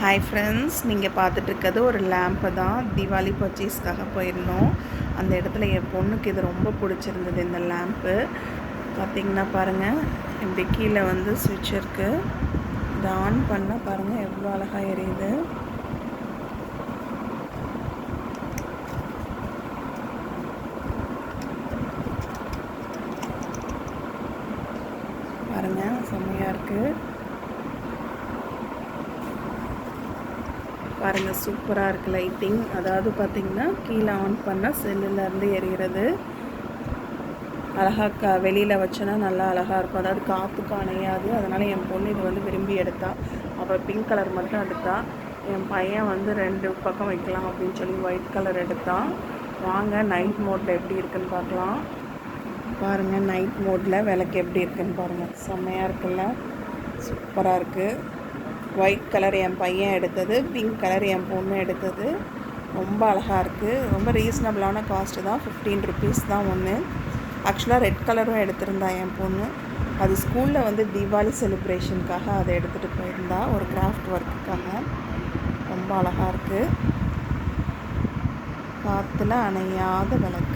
Hi friends, நீங்கள் பார்த்துட்ருக்கிறது ஒரு lamp தான். தீபாவளி பர்ச்சேஸ்க்காக போயிருந்தோம். அந்த இடத்துல என் பொண்ணுக்கு இது ரொம்ப பிடிச்சிருந்தது. இந்த லேம்ப்பு பார்த்திங்கன்னா பாருங்கள், இப்படி கீழே வந்து சுவிட்ச் இருக்குது. இதை ஆன் பண்ணால் பாருங்கள் எவ்வளோ அழகாக எரியுது. பாருங்கள், செம்மையாக இருக்குது. பாருங்கள், சூப்பராக இருக்குது லைட்டிங். அதாவது பார்த்திங்கன்னா கீழே ஆன் பண்ணால் செல்லுலேருந்து எரிகிறது. அழகாக வெளியில் வச்சோன்னா நல்லா அழகாக இருக்கும். அதாவது காற்றுக்கு அணையாது. அதனால் என் பொண்ணு இது வந்து விரும்பி எடுத்தாள். அப்புறம் பிங்க் கலர் மட்டும் எடுத்தாள். என் பையன் வந்து 2 பக்கம் வைக்கலாம் அப்படின்னு சொல்லி ஒயிட் கலர் எடுத்தான். வாங்க நைட் மோடில் எப்படி இருக்குன்னு பார்க்கலாம். பாருங்கள், நைட் மோடில் விளக்கு எப்படி இருக்குன்னு பாருங்கள். செம்மையாக இருக்குல்ல, சூப்பராக இருக்குது. ஒயிட் கலர் என் பையன் எடுத்தது, பிங்க் கலர் என் பொண்ணு எடுத்தது. ரொம்ப அழகாக இருக்குது. ரொம்ப ரீசனபிளான காஸ்ட்டு தான். 15 ருபீஸ் தான் ஒன்று. ஆக்சுவலாக ரெட் கலரும் எடுத்திருந்தா என் பொண்ணு. அது ஸ்கூலில் வந்து தீபாவளி செலிப்ரேஷனுக்காக அதை எடுத்துகிட்டு போயிருந்தா, ஒரு கிராஃப்ட் ஒர்க்குக்காக. ரொம்ப அழகாக இருக்குது. காற்றுல அணையாத விளக்கு.